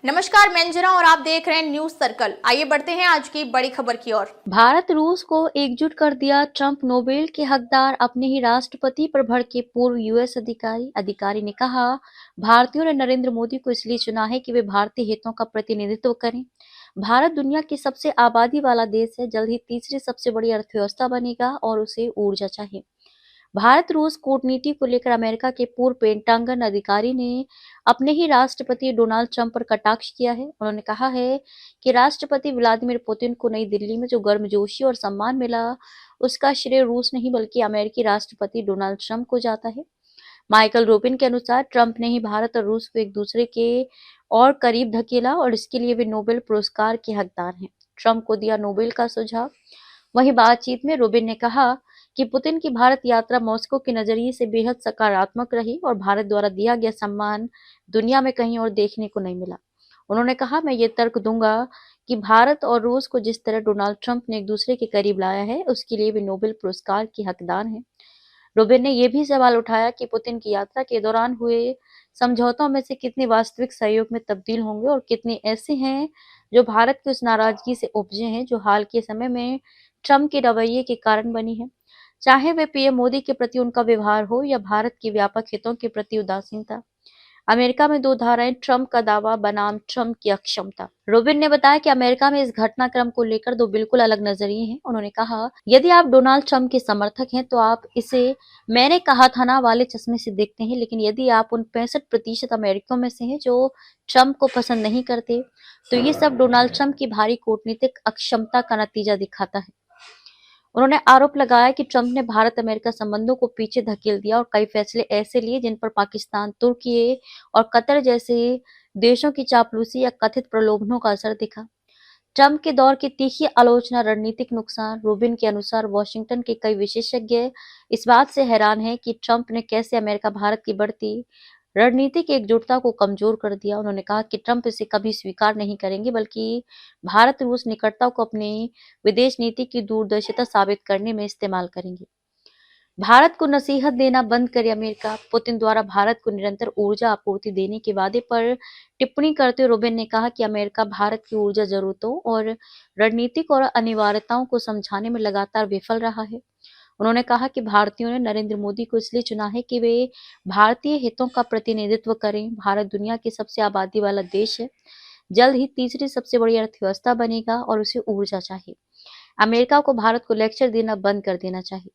नमस्कार, मैं अंजना और आप देख रहे हैं न्यूज सर्कल। आइए बढ़ते हैं आज की बड़ी खबर की ओर। भारत रूस को एकजुट कर दिया, ट्रंप नोबेल के हकदार अपने ही राष्ट्रपति पर भड़के पूर्व यूएस अधिकारी ने कहा, भारतीयों ने नरेंद्र मोदी को इसलिए चुना है कि वे भारतीय हितों का प्रतिनिधित्व करें। भारत दुनिया की सबसे आबादी वाला देश है, जल्द ही तीसरी सबसे बड़ी अर्थव्यवस्था बनेगा और उसे ऊर्जा चाहिए। भारत रूस कूटनीति को लेकर अमेरिका के पूर्व पेंटागन अधिकारी ने अपने ही राष्ट्रपति डोनाल्ड ट्रंप पर कटाक्ष किया है। उन्होंने कहा है कि राष्ट्रपति व्लादिमीर पुतिन को नई दिल्ली में जो गर्मजोशी और सम्मान मिला, उसका श्रेय रूस नहीं बल्कि अमेरिकी राष्ट्रपति डोनाल्ड ट्रंप को जाता है। माइकल रोबिन के अनुसार ट्रंप ने ही भारत और रूस को एक दूसरे के और करीब धकेला और इसके लिए वे नोबेल पुरस्कार के हकदार हैं। ट्रंप को दिया नोबेल का सुझाव। वहीं बातचीत में रोबिन ने कहा कि पुतिन की भारत यात्रा मॉस्को के नजरिए से बेहद सकारात्मक रही और भारत द्वारा दिया गया सम्मान दुनिया में कहीं और देखने को नहीं मिला। उन्होंने कहा, मैं ये तर्क दूंगा कि भारत और रूस को जिस तरह डोनाल्ड ट्रंप ने एक दूसरे के करीब लाया है, उसके लिए वे नोबेल पुरस्कार के हकदार हैं। रोबिन ने यह भी सवाल उठाया कि पुतिन की यात्रा के दौरान हुए समझौतों में से कितने वास्तविक सहयोग में तब्दील होंगे और कितने ऐसे हैं जो भारत की उस नाराजगी से उपजे हैं जो हाल के समय में ट्रंप के रवैये के कारण बनी है, चाहे वे पीएम मोदी के प्रति उनका व्यवहार हो या भारत के व्यापक हितों के प्रति उदासीनता। अमेरिका में दो धाराएं, ट्रंप का दावा बनाम ट्रंप की अक्षमता। रोबिन ने बताया कि अमेरिका में इस घटनाक्रम को लेकर दो बिल्कुल अलग नजरिए हैं। उन्होंने कहा, यदि आप डोनाल्ड ट्रंप के समर्थक हैं तो आप इसे मैंने कहा था ना वाले चश्मे से देखते हैं, लेकिन यदि आप उन 65% अमेरिकियों में से हैं जो ट्रंप को पसंद नहीं करते, तो ये सब डोनाल्ड ट्रंप की भारी कूटनीतिक अक्षमता का नतीजा दिखाता है। उन्होंने आरोप लगाया कि ट्रंप ने भारत अमेरिका संबंधों को पीछे धकेल दिया और कई फैसले ऐसे लिए जिन पर पाकिस्तान, तुर्की और कतर जैसे देशों की चापलूसी या कथित प्रलोभनों का असर दिखा। ट्रंप के दौर की तीखी आलोचना, रणनीतिक नुकसान। रोबिन के अनुसार वाशिंगटन के कई विशेषज्ञ इस बात से हैरान हैं कि ट्रंप ने कैसे अमेरिका भारत की बढ़ती रणनीतिक एकजुटता को कमजोर कर दिया। उन्होंने कहा कि ट्रंप इसे कभी स्वीकार नहीं करेंगे, बल्कि भारत रूस निकटता को अपनी विदेश नीति की दूरदर्शिता साबित करने में इस्तेमाल करेंगे। भारत को नसीहत देना बंद करे अमेरिका। पुतिन द्वारा भारत को निरंतर ऊर्जा आपूर्ति देने के वादे पर टिप्पणी करते हुए रोबिन ने कहा कि अमेरिका भारत की ऊर्जा जरूरतों और रणनीतिक और अनिवार्यताओं को समझाने में लगातार विफल रहा है। उन्होंने कहा कि भारतीयों ने नरेंद्र मोदी को इसलिए चुना है कि वे भारतीय हितों का प्रतिनिधित्व करें। भारत दुनिया की सबसे आबादी वाला देश है, जल्द ही तीसरी सबसे बड़ी अर्थव्यवस्था बनेगा और उसे ऊर्जा चाहिए। अमेरिका को भारत को लेक्चर देना बंद कर देना चाहिए।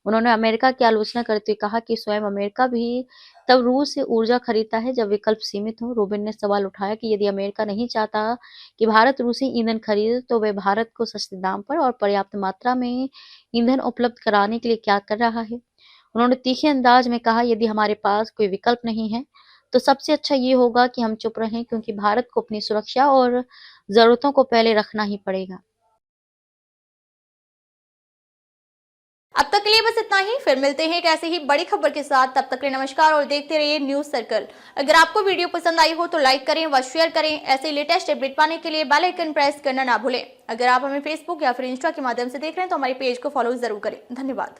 उन्होंने अमेरिका की आलोचना करते हुए कहा कि स्वयं अमेरिका भी तब रूस से ऊर्जा खरीदता है जब विकल्प सीमित हो। रोबिन ने सवाल उठाया कि यदि अमेरिका नहीं चाहता कि भारत रूसी ईंधन खरीदे, तो वह भारत को सस्ते दाम पर और पर्याप्त मात्रा में ईंधन उपलब्ध कराने के लिए क्या कर रहा है। उन्होंने तीखे अंदाज में कहा, यदि हमारे पास कोई विकल्प नहीं है तो सबसे अच्छा ये होगा कि हम चुप रहें, क्योंकि भारत को अपनी सुरक्षा और जरूरतों को पहले रखना ही पड़ेगा। अब तक के लिए बस इतना ही। फिर मिलते हैं एक ऐसे ही बड़ी खबर के साथ। तब तक के लिए नमस्कार और देखते रहिए न्यूज सर्कल। अगर आपको वीडियो पसंद आई हो तो लाइक करें व शेयर करें। ऐसे लेटेस्ट अपडेट पाने के लिए बेल आइकन प्रेस करना ना भूलें। अगर आप हमें फेसबुक या फिर इंस्टा के माध्यम से देख रहे हैं तो हमारे पेज को फॉलो जरूर करें। धन्यवाद।